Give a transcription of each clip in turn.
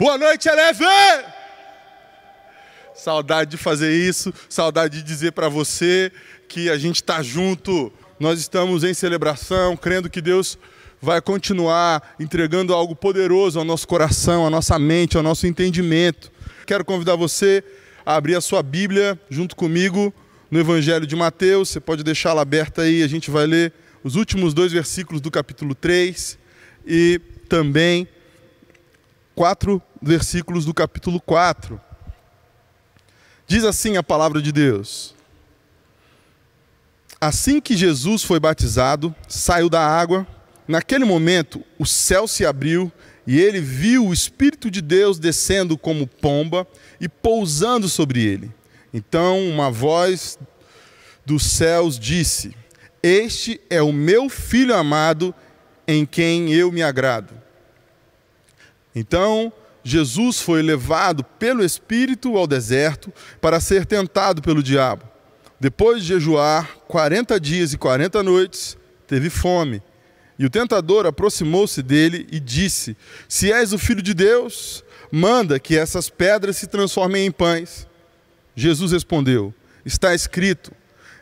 Boa noite, Eleve! Saudade de fazer isso, saudade de dizer para você que a gente está junto. Nós estamos em celebração, crendo que Deus vai continuar entregando algo poderoso ao nosso coração, à nossa mente, ao nosso entendimento. Quero convidar você a abrir a sua Bíblia junto comigo no Evangelho de Mateus. Você pode deixá-la aberta aí, a gente vai ler os últimos 2 versículos do capítulo 3 e também 4 versículos do capítulo 4. Diz assim a palavra de Deus: assim que Jesus foi batizado, saiu da água. Naquele momento, o céu se abriu e ele viu o Espírito de Deus descendo como pomba e pousando sobre ele. Então uma voz dos céus disse: este é o meu Filho amado, em quem eu me agrado. Então Jesus foi levado pelo Espírito ao deserto para ser tentado pelo diabo. Depois de jejuar 40 dias e 40 noites, teve fome. E o tentador aproximou-se dele e disse: se és o Filho de Deus, manda que essas pedras se transformem em pães. Jesus respondeu: está escrito,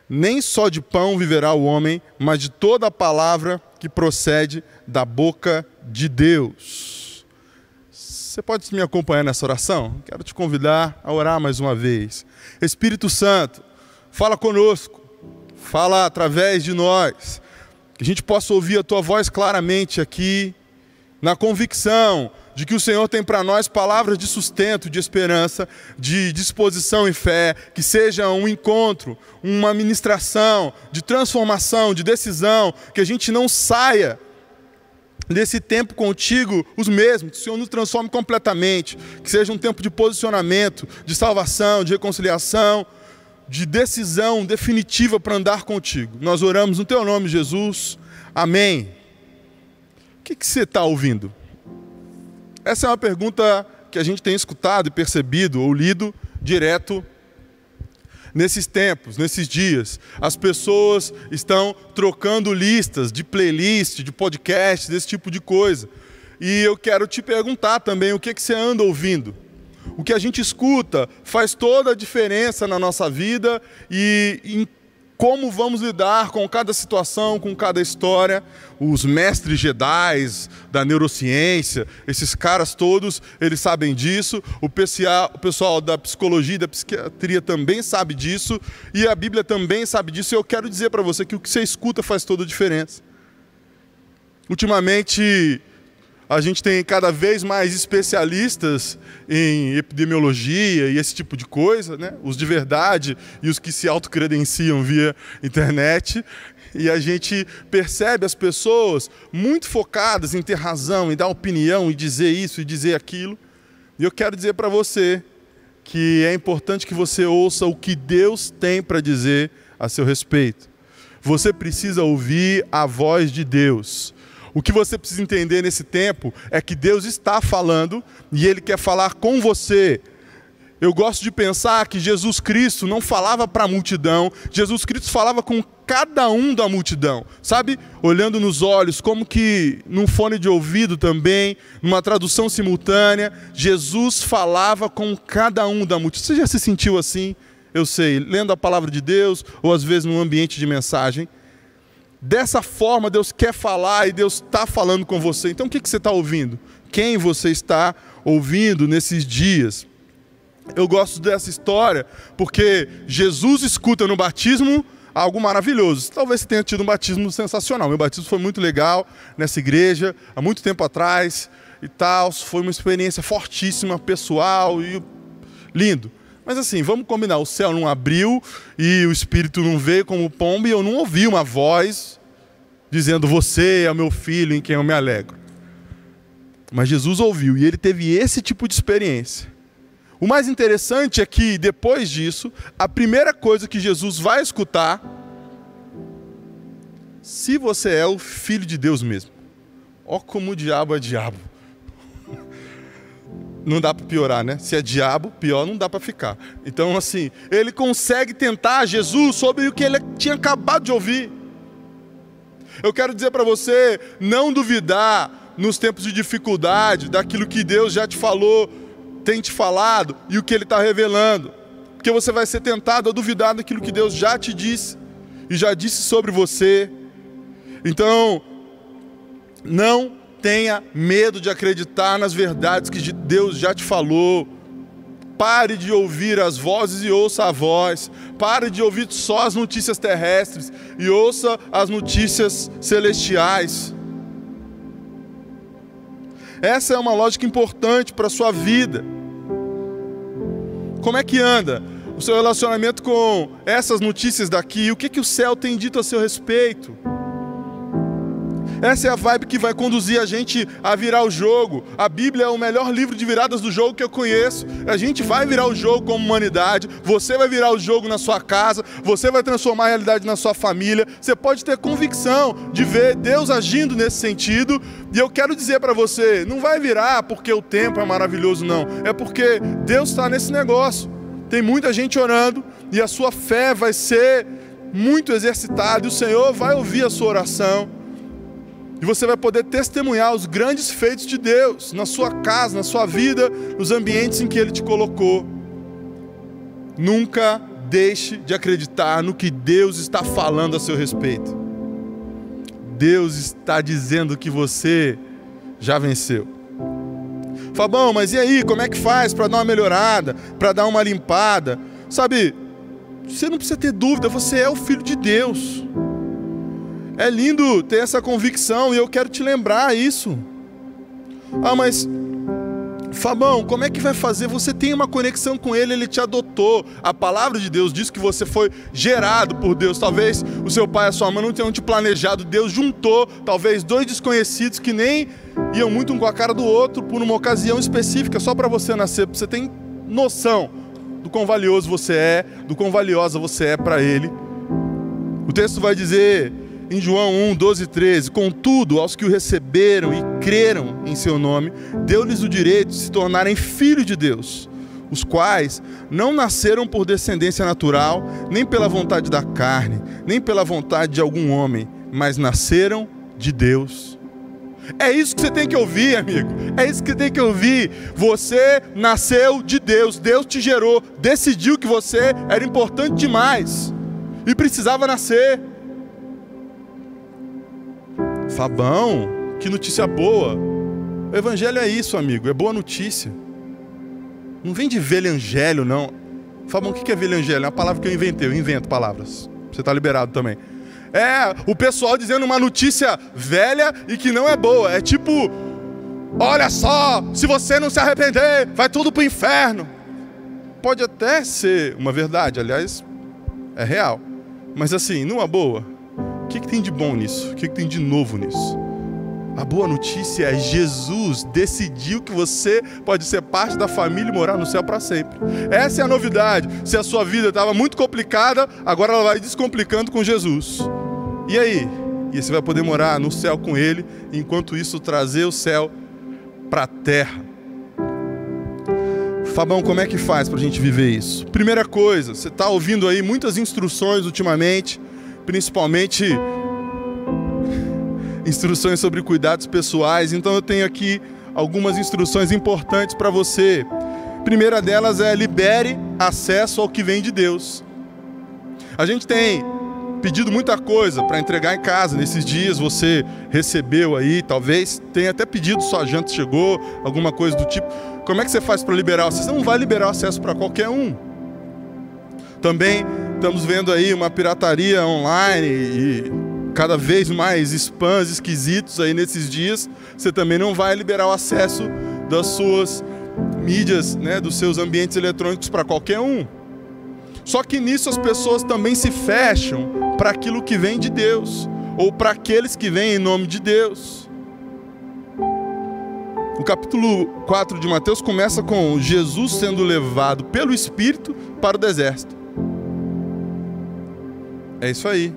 nem só de pão viverá o homem, mas de toda a palavra que procede da boca de Deus. Você pode me acompanhar nessa oração? Quero te convidar a orar mais uma vez. Espírito Santo, fala conosco, fala através de nós, que a gente possa ouvir a Tua voz claramente aqui, na convicção de que o Senhor tem para nós palavras de sustento, de esperança, de disposição e fé, que seja um encontro, uma ministração, de transformação, de decisão, que a gente não saia desse tempo contigo os mesmos, que o Senhor nos transforme completamente, que seja um tempo de posicionamento, de salvação, de reconciliação, de decisão definitiva para andar contigo. Nós oramos no Teu nome, Jesus. Amém. O que você está ouvindo? Essa é uma pergunta que a gente tem escutado e percebido ou lido direto nesses tempos, nesses dias. As pessoas estão trocando listas de playlist, de podcast, desse tipo de coisa. E eu quero te perguntar também o que você anda ouvindo. O que a gente escuta faz toda a diferença na nossa vida e em como vamos lidar com cada situação, com cada história. Os mestres Jedis da neurociência, esses caras todos, eles sabem disso. O pessoal da psicologia e da psiquiatria também sabe disso. E a Bíblia também sabe disso. E eu quero dizer para você que o que você escuta faz toda a diferença. Ultimamente, a gente tem cada vez mais especialistas em epidemiologia e esse tipo de coisa, né? Os de verdade e os que se autocredenciam via internet. E a gente percebe as pessoas muito focadas em ter razão, em dar opinião, em dizer isso e dizer aquilo. E eu quero dizer para você que é importante que você ouça o que Deus tem para dizer a seu respeito. Você precisa ouvir a voz de Deus. O que você precisa entender nesse tempo é que Deus está falando e Ele quer falar com você. Eu gosto de pensar que Jesus Cristo não falava para a multidão, Jesus Cristo falava com cada um da multidão, sabe? Olhando nos olhos, como que num fone de ouvido também, numa tradução simultânea, Jesus falava com cada um da multidão. Você já se sentiu assim? Eu sei, lendo a palavra de Deus ou às vezes num ambiente de mensagem. Dessa forma Deus quer falar e Deus está falando com você. Então o que você está ouvindo? Quem você está ouvindo nesses dias? Eu gosto dessa história porque Jesus escuta no batismo algo maravilhoso. Talvez você tenha tido um batismo sensacional. Meu batismo foi muito legal nessa igreja, há muito tempo atrás e tal. Foi uma experiência fortíssima, pessoal e lindo. Mas assim, vamos combinar, o céu não abriu e o Espírito não veio como pomba e eu não ouvi uma voz dizendo: você é o meu filho em quem eu me alegro. Mas Jesus ouviu e ele teve esse tipo de experiência. O mais interessante é que depois disso, a primeira coisa que Jesus vai escutar: se você é o Filho de Deus mesmo. Ó como o diabo é diabo. Não dá para piorar, né? Se é diabo, pior não dá para ficar. Então, assim, ele consegue tentar Jesus sobre o que ele tinha acabado de ouvir. Eu quero dizer para você, não duvidar, nos tempos de dificuldade daquilo que Deus já te falou, tem te falado e o que Ele está revelando. Porque você vai ser tentado a duvidar daquilo que Deus já te disse e já disse sobre você. Então, não tenha medo de acreditar nas verdades que Deus já te falou. Pare de ouvir as vozes e ouça a voz. Pare de ouvir só as notícias terrestres e ouça as notícias celestiais. Essa é uma lógica importante para a sua vida. Como é que anda o seu relacionamento com essas notícias daqui? O que o céu tem dito a seu respeito? Essa é a vibe que vai conduzir a gente a virar o jogo. A Bíblia é o melhor livro de viradas do jogo que eu conheço. A gente vai virar o jogo como humanidade. Você vai virar o jogo na sua casa. Você vai transformar a realidade na sua família. Você pode ter convicção de ver Deus agindo nesse sentido. E eu quero dizer para você, não vai virar porque o tempo é maravilhoso, não. É porque Deus está nesse negócio. Tem muita gente orando e a sua fé vai ser muito exercitada. E o Senhor vai ouvir a sua oração. E você vai poder testemunhar os grandes feitos de Deus na sua casa, na sua vida, nos ambientes em que Ele te colocou. Nunca deixe de acreditar no que Deus está falando a seu respeito. Deus está dizendo que você já venceu. Fabão, mas e aí, como é que faz para dar uma melhorada, para dar uma limpada? Sabe, você não precisa ter dúvida, você é o Filho de Deus. É lindo ter essa convicção e eu quero te lembrar isso. Ah, mas Fabão, como é que vai fazer? Você tem uma conexão com Ele, Ele te adotou. A palavra de Deus diz que você foi gerado por Deus. Talvez o seu pai e a sua mãe não tenham te planejado. Deus juntou, talvez, dois desconhecidos que nem iam muito um com a cara do outro por uma ocasião específica, só para você nascer. Você tem noção do quão valioso você é, do quão valiosa você é para Ele. O texto vai dizer em João 1, 12 e 13, contudo, aos que o receberam e creram em seu nome, deu-lhes o direito de se tornarem filhos de Deus, os quais não nasceram por descendência natural, nem pela vontade da carne, nem pela vontade de algum homem, mas nasceram de Deus. É isso que você tem que ouvir, amigo. É isso que você tem que ouvir. Você nasceu de Deus. Deus te gerou, decidiu que você era importante demais e precisava nascer. Fabão, que notícia boa. O evangelho é isso, amigo, é boa notícia. Não vem de velhangélio, não. Fabão, o que é velhangélio? É uma palavra que eu inventei, eu invento palavras. Você está liberado também. É o pessoal dizendo uma notícia velha e que não é boa. É tipo, olha só, se você não se arrepender, vai tudo para o inferno. Pode até ser uma verdade, aliás, é real. Mas assim, numa boa, o que tem de bom nisso? O que tem de novo nisso? A boa notícia é Jesus decidiu que você pode ser parte da família e morar no céu para sempre. Essa é a novidade. Se a sua vida estava muito complicada, agora ela vai descomplicando com Jesus. E aí? E você vai poder morar no céu com Ele, enquanto isso trazer o céu para a terra. Fabão, como é que faz para a gente viver isso? Primeira coisa, você está ouvindo aí muitas instruções ultimamente, principalmente instruções sobre cuidados pessoais. Então eu tenho aqui algumas instruções importantes para você. A primeira delas é: libere acesso ao que vem de Deus. A gente tem pedido muita coisa para entregar em casa nesses dias. Você recebeu aí, talvez tenha até pedido, sua janta chegou, alguma coisa do tipo. Como é que você faz para liberar o acesso? Você não vai liberar o acesso para qualquer um. Também estamos vendo aí uma pirataria online e cada vez mais spams esquisitos aí nesses dias. Você também não vai liberar o acesso das suas mídias, né, dos seus ambientes eletrônicos para qualquer um. Só que nisso as pessoas também se fecham para aquilo que vem de Deus, ou para aqueles que vêm em nome de Deus. O capítulo 4 de Mateus começa com Jesus sendo levado pelo Espírito para o deserto. É isso aí.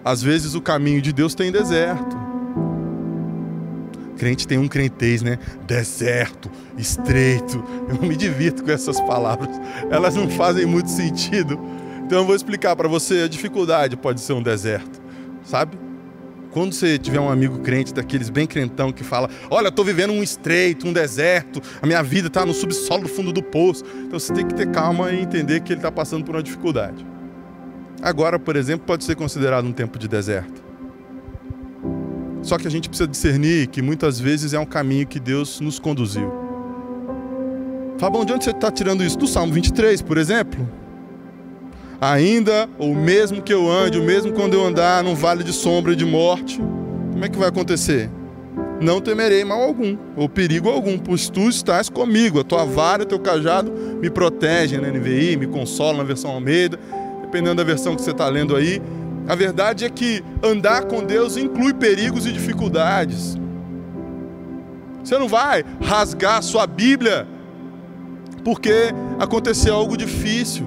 Às vezes o caminho de Deus tem deserto. Crente tem um crentez, né? Deserto, estreito. Eu me divirto com essas palavras. Elas não fazem muito sentido. Então eu vou explicar para você. A dificuldade pode ser um deserto, sabe? Quando você tiver um amigo crente, daqueles bem crentão que fala, olha, eu estou vivendo um estreito, um deserto, a minha vida está no subsolo do fundo do poço. Então você tem que ter calma e entender que ele está passando por uma dificuldade. Agora, por exemplo, pode ser considerado um tempo de deserto. Só que a gente precisa discernir que muitas vezes é um caminho que Deus nos conduziu. Fabão, de onde você está tirando isso? Do Salmo 23, por exemplo? Ainda, ou mesmo que eu ande, ou mesmo quando eu andar num vale de sombra e de morte, como é que vai acontecer? Não temerei mal algum, ou perigo algum, pois tu estás comigo, a tua vara e o teu cajado me protegem, na NVI, me consolam na versão Almeida, dependendo da versão que você está lendo aí. A verdade é que andar com Deus inclui perigos e dificuldades. Você não vai rasgar a sua Bíblia porque aconteceu algo difícil.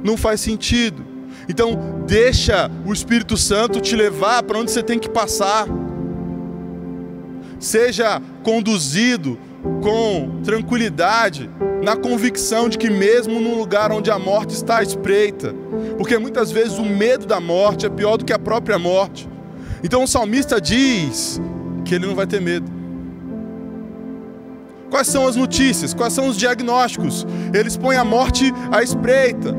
Não faz sentido. Então, deixa o Espírito Santo te levar para onde você tem que passar. Seja conduzido com tranquilidade, na convicção de que mesmo num lugar onde a morte está à espreita, porque muitas vezes o medo da morte é pior do que a própria morte. Então o salmista diz que ele não vai ter medo. Quais são as notícias? Quais são os diagnósticos? Eles põem a morte à espreita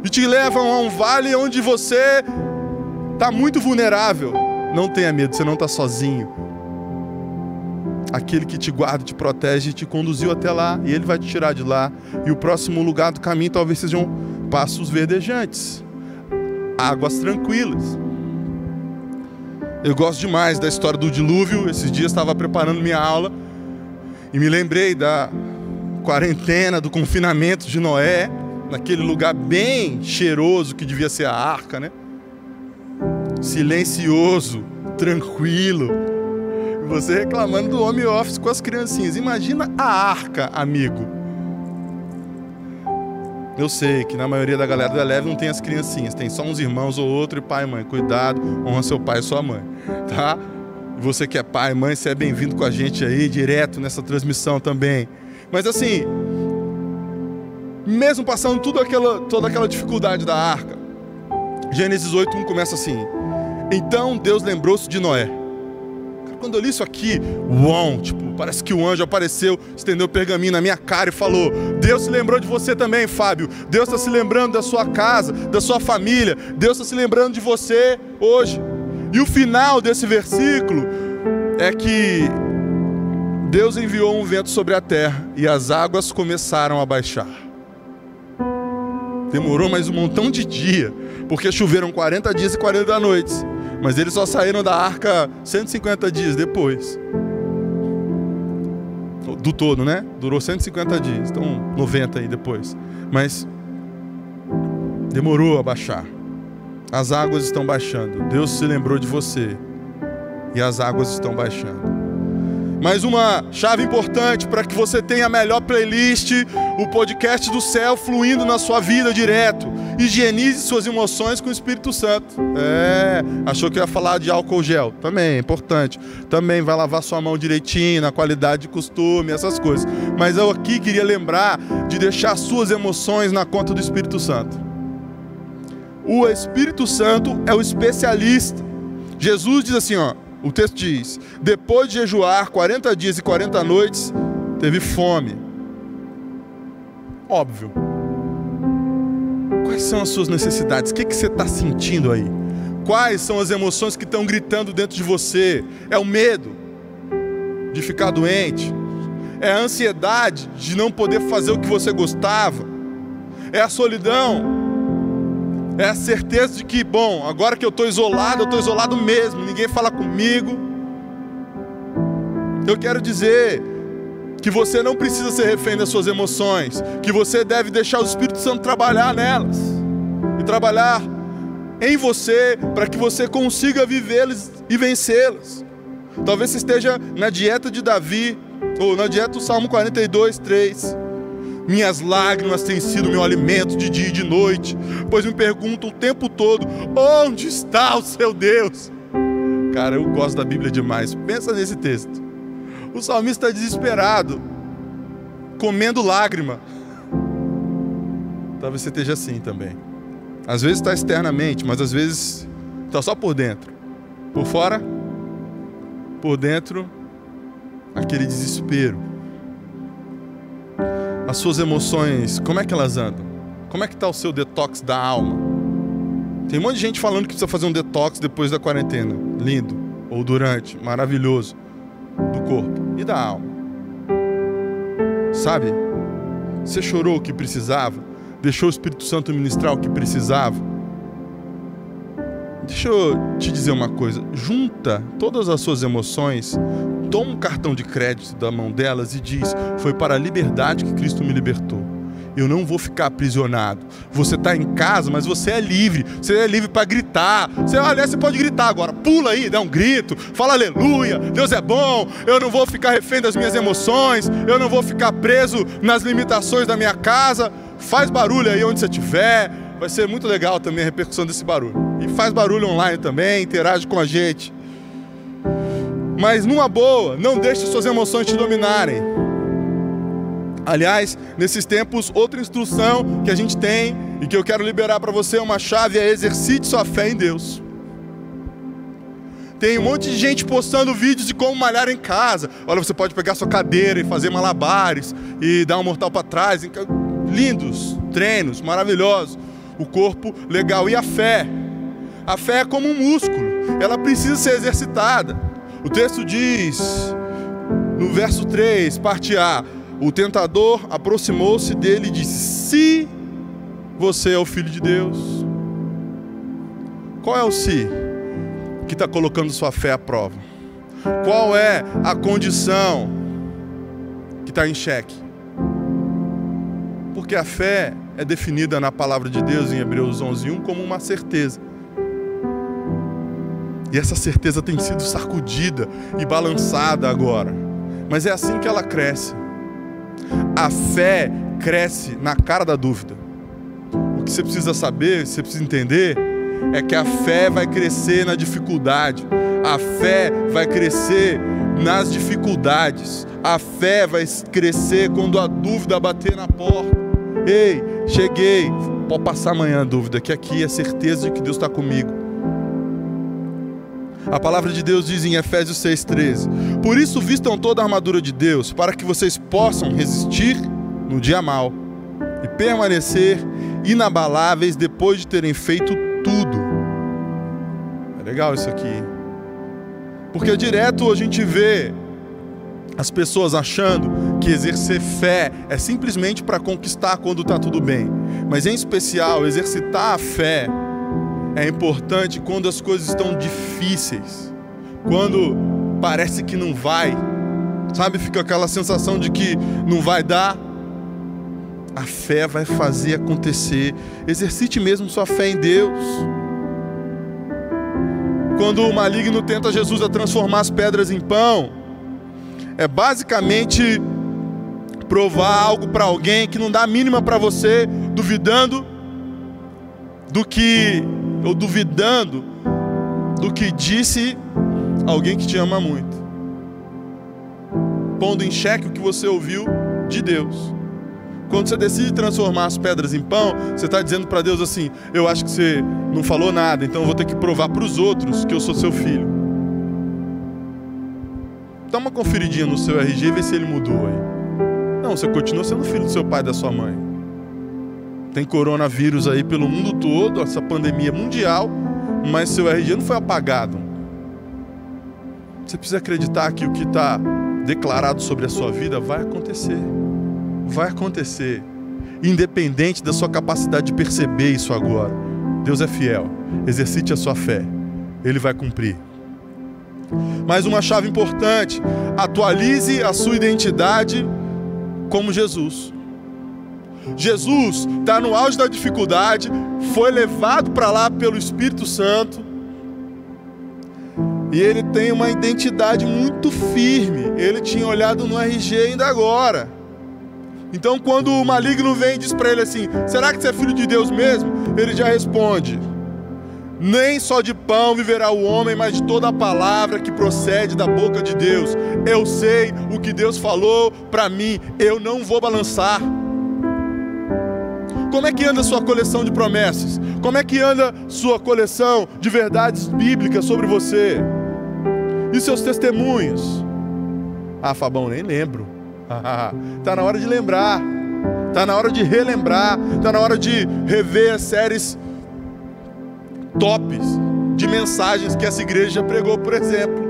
e te levam a um vale onde você está muito vulnerável. Não tenha medo, você não está sozinho. Aquele que te guarda, te protege, te conduziu até lá, e Ele vai te tirar de lá. E o próximo lugar do caminho talvez sejam passos verdejantes, águas tranquilas. Eu gosto demais da história do dilúvio. Esses dias estava preparando minha aula e me lembrei da quarentena, do confinamento de Noé, naquele lugar bem cheiroso que devia ser a arca, né? Silencioso, tranquilo. E você reclamando do home office com as criancinhas. Imagina a arca, amigo. Eu sei que na maioria da galera da Eleve não tem as criancinhas, tem só uns irmãos ou outro, e pai e mãe. Cuidado, honra seu pai e sua mãe, tá? E você que é pai e mãe, você é bem-vindo com a gente aí, direto nessa transmissão também. Mas assim, mesmo passando toda aquela dificuldade da arca, Gênesis 8:1 começa assim: então Deus lembrou-se de Noé. Quando eu li isso aqui, uau, parece que o anjo apareceu, estendeu o pergaminho na minha cara e falou: Deus se lembrou de você também, Fábio. Deus está se lembrando da sua casa, da sua família. Deus está se lembrando de você hoje. E o final desse versículo é que Deus enviou um vento sobre a terra e as águas começaram a baixar. Demorou mais um montão de dia, porque choveram 40 dias e 40 noites. Mas eles só saíram da arca 150 dias depois. Do todo, né? Durou 150 dias, então 90 aí depois. Mas demorou a baixar. As águas estão baixando. Deus se lembrou de você. E as águas estão baixando. Mais uma chave importante para que você tenha a melhor playlist, o podcast do céu fluindo na sua vida direto. Higienize suas emoções com o Espírito Santo. Achou que eu ia falar de álcool gel? Também é importante. Também vai lavar sua mão direitinho, na qualidade de costume, essas coisas. Mas eu aqui queria lembrar de deixar suas emoções na conta do Espírito Santo. O Espírito Santo é o especialista. Jesus diz assim, ó. O texto diz: depois de jejuar 40 dias e 40 noites, teve fome. Óbvio. Quais são as suas necessidades? O que você está sentindo aí? Quais são as emoções que estão gritando dentro de você? É o medo de ficar doente? É a ansiedade de não poder fazer o que você gostava? É a solidão? É a certeza de que, bom, agora que eu estou isolado mesmo, ninguém fala comigo. Eu quero dizer que você não precisa ser refém das suas emoções, que você deve deixar o Espírito Santo trabalhar nelas, e trabalhar em você, para que você consiga vivê-las e vencê-las. Talvez você esteja na dieta de Davi, ou na dieta do Salmo 42:3. Minhas lágrimas têm sido meu alimento de dia e de noite, pois me perguntam o tempo todo: onde está o seu Deus? Cara, eu gosto da Bíblia demais. Pensa nesse texto. O salmista está desesperado, comendo lágrima. Talvez você esteja assim também. Às vezes está externamente, mas às vezes está só por dentro. Por fora, por dentro, aquele desespero. As suas emoções, como é que elas andam? Como é que está o seu detox da alma? Tem um monte de gente falando que precisa fazer um detox depois da quarentena. Lindo. Ou durante. Maravilhoso. Do corpo e da alma. Sabe? Você chorou o que precisava? Deixou o Espírito Santo ministrar o que precisava? Deixa eu te dizer uma coisa. Junta todas as suas emoções, toma um cartão de crédito da mão delas e diz: foi para a liberdade que Cristo me libertou. Eu não vou ficar aprisionado. Você está em casa, mas você é livre. Você é livre para gritar. Aliás, você pode gritar agora. Pula aí, dá um grito. Fala aleluia. Deus é bom. Eu não vou ficar refém das minhas emoções. Eu não vou ficar preso nas limitações da minha casa. Faz barulho aí onde você estiver. Vai ser muito legal também a repercussão desse barulho. E faz barulho online também. Interage com a gente. Mas numa boa, não deixe suas emoções te dominarem. Aliás, nesses tempos, outra instrução que a gente tem e que eu quero liberar para você, uma chave, é: exercite sua fé em Deus. Tem um monte de gente postando vídeos de como malhar em casa. Olha, você pode pegar sua cadeira e fazer malabares e dar um mortal para trás. Lindos treinos, maravilhosos. O corpo legal. E a fé? A fé é como um músculo. Ela precisa ser exercitada. O texto diz, no verso 3, parte A: o tentador aproximou-se dele e disse: se você é o Filho de Deus. Qual é o se que está colocando sua fé à prova? Qual é a condição que está em xeque? Porque a fé é definida na palavra de Deus em Hebreus 11:1 como uma certeza. E essa certeza tem sido sacudida e balançada agora. Mas é assim que ela cresce. A fé cresce na cara da dúvida. O que você precisa saber, você precisa entender, é que a fé vai crescer na dificuldade. A fé vai crescer nas dificuldades. A fé vai crescer quando a dúvida bater na porta. Ei, cheguei. Pode passar amanhã a dúvida, que aqui é certeza de que Deus está comigo. A palavra de Deus diz em Efésios 6:13: por isso vistam toda a armadura de Deus, para que vocês possam resistir no dia mau e permanecer inabaláveis depois de terem feito tudo. É legal isso aqui. Porque direto a gente vê as pessoas achando que exercer fé é simplesmente para conquistar quando está tudo bem. Mas em especial, exercitar a fé é importante quando as coisas estão difíceis, quando parece que não vai, sabe? Fica aquela sensação de que não vai dar. A fé vai fazer acontecer. Exercite mesmo sua fé em Deus. Quando o maligno tenta Jesus a transformar as pedras em pão, é basicamente provar algo para alguém que não dá a mínima para você, duvidando do que disse alguém que te ama muito, pondo em xeque o que você ouviu de Deus. Quando você decide transformar as pedras em pão, você está dizendo para Deus assim: eu acho que você não falou nada, então eu vou ter que provar para os outros que eu sou seu filho. Dá uma conferidinha no seu RG e vê se ele mudou aí. Não, você continua sendo filho do seu pai e da sua mãe. Tem coronavírus aí pelo mundo todo, essa pandemia mundial, mas seu RG não foi apagado. Você precisa acreditar que o que está declarado sobre a sua vida vai acontecer. Vai acontecer. Independente da sua capacidade de perceber isso agora. Deus é fiel. Exercite a sua fé. Ele vai cumprir. Mais uma chave importante: atualize a sua identidade como Jesus. Jesus está no auge da dificuldade, foi levado para lá pelo Espírito Santo, e ele tem uma identidade muito firme. Ele tinha olhado no RG ainda agora. Então quando o maligno vem e diz para ele assim: será que você é filho de Deus mesmo? Ele já responde: nem só de pão viverá o homem, mas de toda a palavra que procede da boca de Deus. Eu sei o que Deus falou para mim, eu não vou balançar. Como é que anda a sua coleção de promessas? Como é que anda sua coleção de verdades bíblicas sobre você? E seus testemunhos? Ah, Fabão, nem lembro. Tá na hora de lembrar. Tá na hora de relembrar. Tá na hora de rever as séries tops de mensagens que essa igreja já pregou, por exemplo.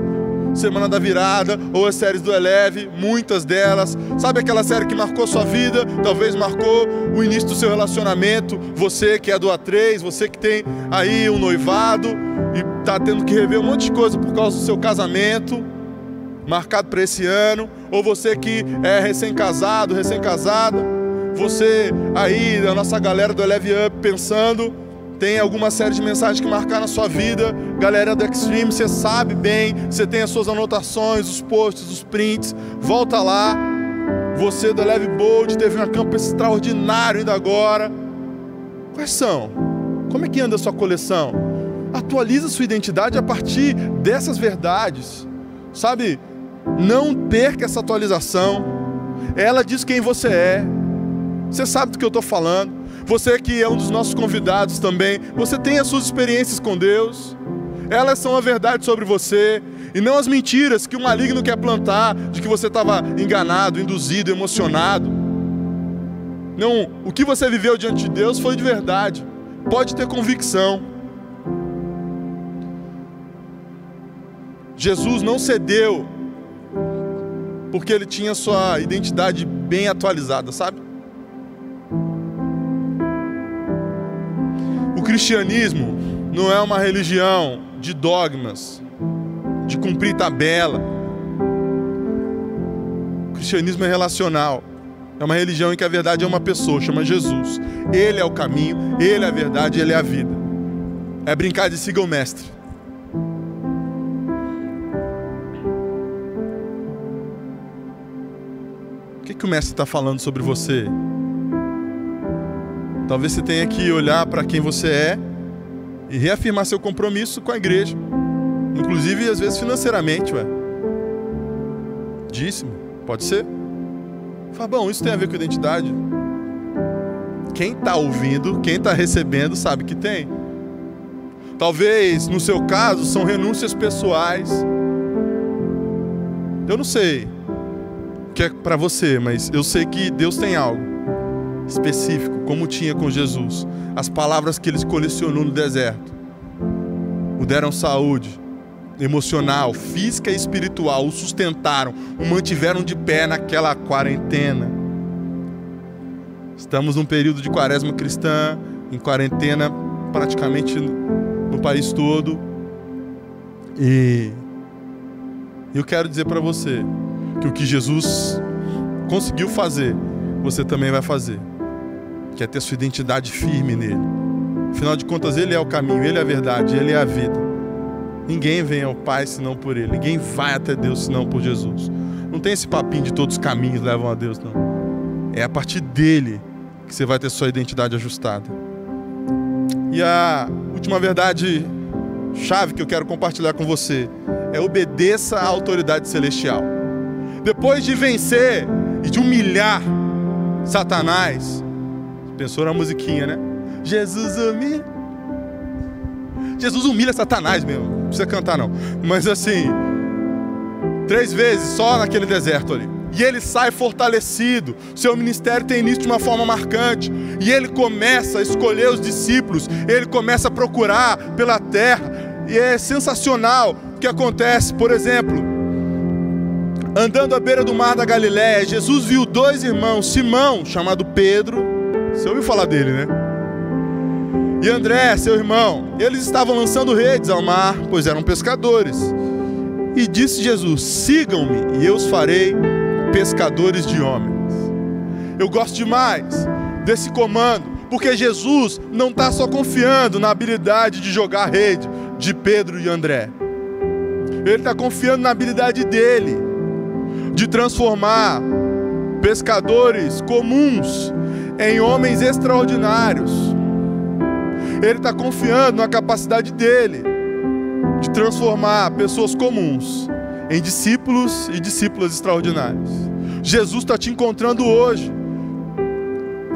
Semana da Virada, ou as séries do Eleve, muitas delas. Sabe aquela série que marcou sua vida? Talvez marcou o início do seu relacionamento. Você que é do A3, você que tem aí um noivado e tá tendo que rever um monte de coisa por causa do seu casamento, marcado para esse ano. Ou você que é recém-casado, recém-casada. Você aí, da nossa galera do Eleve Up, pensando... Tem alguma série de mensagens que marcaram a sua vida. Galera do Extreme, você sabe bem. Você tem as suas anotações, os posts, os prints. Volta lá. Você do Eleve Bold teve um campo extraordinário ainda agora. Quais são? Como é que anda a sua coleção? Atualiza a sua identidade a partir dessas verdades. Sabe? Não perca essa atualização. Ela diz quem você é. Você sabe do que eu estou falando. Você que é um dos nossos convidados também, você tem as suas experiências com Deus. Elas são a verdade sobre você. E não as mentiras que o maligno quer plantar, de que você estava enganado, induzido, emocionado. Não, o que você viveu diante de Deus foi de verdade. Pode ter convicção. Jesus não cedeu porque ele tinha sua identidade bem atualizada, sabe? O cristianismo não é uma religião de dogmas, de cumprir tabela. O cristianismo é relacional. É uma religião em que a verdade é uma pessoa, chama Jesus. Ele é o caminho, ele é a verdade, ele é a vida. É brincar de siga o mestre. O que o mestre está falando sobre você? Talvez você tenha que olhar para quem você é e reafirmar seu compromisso com a igreja. Inclusive, às vezes, financeiramente, ué. Dízimo, pode ser? Fabão, isso tem a ver com identidade? Quem está ouvindo, quem está recebendo, sabe que tem. Talvez, no seu caso, são renúncias pessoais. Eu não sei o que é para você, mas eu sei que Deus tem algo específico, como tinha com Jesus. As palavras que ele colecionou no deserto o deram saúde emocional, física e espiritual, o sustentaram, o mantiveram de pé naquela quarentena. Estamos num período de quaresma cristã, em quarentena praticamente no país todo. E eu quero dizer para você que o que Jesus conseguiu fazer, você também vai fazer. Que é ter sua identidade firme nele. Afinal de contas, ele é o caminho, ele é a verdade, ele é a vida. Ninguém vem ao Pai senão por ele. Ninguém vai até Deus senão por Jesus. Não tem esse papinho de todos os caminhos levam a Deus, não. É a partir dele que você vai ter sua identidade ajustada. E a última verdade chave que eu quero compartilhar com você é: obedeça à autoridade celestial. Depois de vencer e de humilhar Satanás, pensou na musiquinha, né? Jesus humilha Satanás mesmo. Não precisa cantar, não. Mas assim, 3 vezes só naquele deserto ali. E ele sai fortalecido. Seu ministério tem início de uma forma marcante. E ele começa a escolher os discípulos. Ele começa a procurar pela terra. E é sensacional o que acontece. Por exemplo, andando à beira do mar da Galileia, Jesus viu 2 irmãos, Simão, chamado Pedro. Você ouviu falar dele, né? E André, seu irmão. Eles estavam lançando redes ao mar, pois eram pescadores. E disse Jesus: sigam-me e eu os farei pescadores de homens. Eu gosto demais desse comando, porque Jesus não está só confiando na habilidade de jogar rede de Pedro e André. Ele está confiando na habilidade dele de transformar pescadores comuns em homens extraordinários. Ele está confiando na capacidade dele de transformar pessoas comuns em discípulos e discípulas extraordinários. Jesus está te encontrando hoje.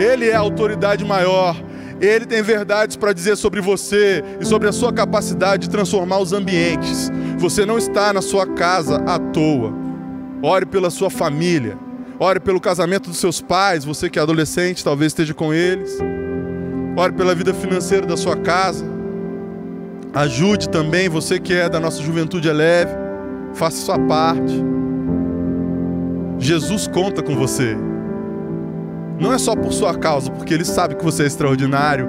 Ele é a autoridade maior. Ele tem verdades para dizer sobre você e sobre a sua capacidade de transformar os ambientes. Você não está na sua casa à toa. Ore pela sua família. Ore pelo casamento dos seus pais. Você que é adolescente, talvez esteja com eles. Ore pela vida financeira da sua casa. Ajude também, você que é da nossa juventude é leve. Faça sua parte. Jesus conta com você. Não é só por sua causa, porque Ele sabe que você é extraordinário,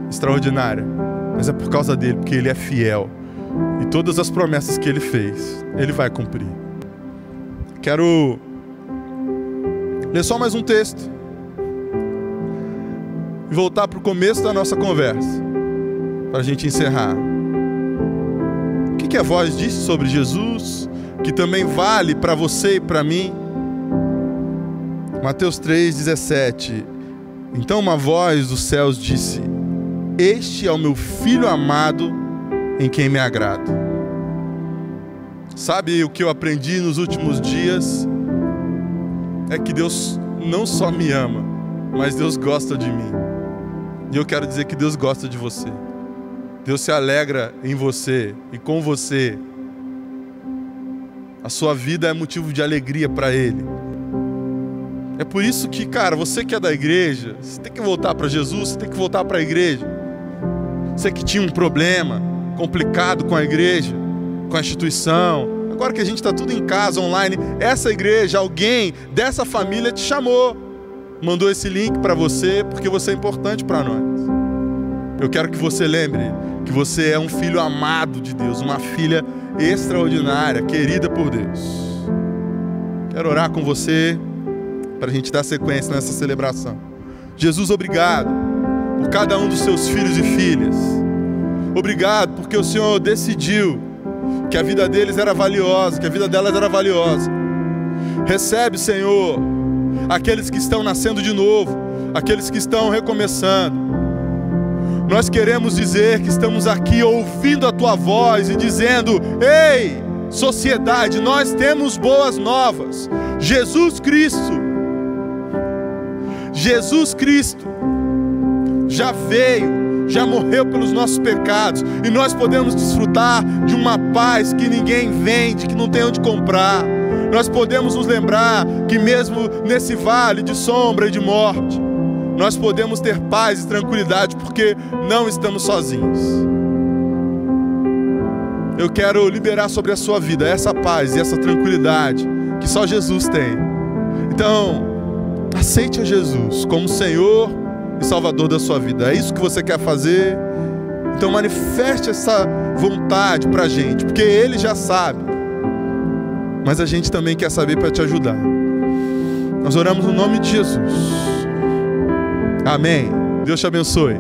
extraordinária, mas é por causa dele, porque Ele é fiel. E todas as promessas que Ele fez, Ele vai cumprir. Quero ler só mais um texto e voltar para o começo da nossa conversa, para a gente encerrar. O que a voz disse sobre Jesus, que também vale para você e para mim? Mateus 3,17. Então uma voz dos céus disse: Este é o meu Filho amado, em quem me agrado. Sabe o que eu aprendi nos últimos dias? É que Deus não só me ama, mas Deus gosta de mim. E eu quero dizer que Deus gosta de você. Deus se alegra em você e com você. A sua vida é motivo de alegria para Ele. É por isso que, cara, você que é da igreja, você tem que voltar para Jesus, você tem que voltar para a igreja. Você que tinha um problema complicado com a igreja, com a instituição, agora que a gente está tudo em casa, online, essa igreja, alguém dessa família te chamou, mandou esse link para você, porque você é importante para nós. Eu quero que você lembre que você é um filho amado de Deus, uma filha extraordinária, querida por Deus. Quero orar com você, para a gente dar sequência nessa celebração. Jesus, obrigado por cada um dos seus filhos e filhas. Obrigado porque o Senhor decidiu que a vida deles era valiosa, que a vida delas era valiosa. Recebe, Senhor, aqueles que estão nascendo de novo, aqueles que estão recomeçando. Nós queremos dizer que estamos aqui ouvindo a Tua voz e dizendo: ei, sociedade, nós temos boas novas. Jesus Cristo já veio, já morreu pelos nossos pecados, e nós podemos desfrutar de uma paz que ninguém vende, que não tem onde comprar. Nós podemos nos lembrar que mesmo nesse vale de sombra e de morte, nós podemos ter paz e tranquilidade, porque não estamos sozinhos. Eu quero liberar sobre a sua vida essa paz e essa tranquilidade que só Jesus tem. Então, aceite a Jesus como Senhor e Salvador da sua vida. É isso que você quer fazer? Então manifeste essa vontade pra gente, porque Ele já sabe, mas a gente também quer saber para te ajudar. Nós oramos no nome de Jesus. Amém. Deus te abençoe.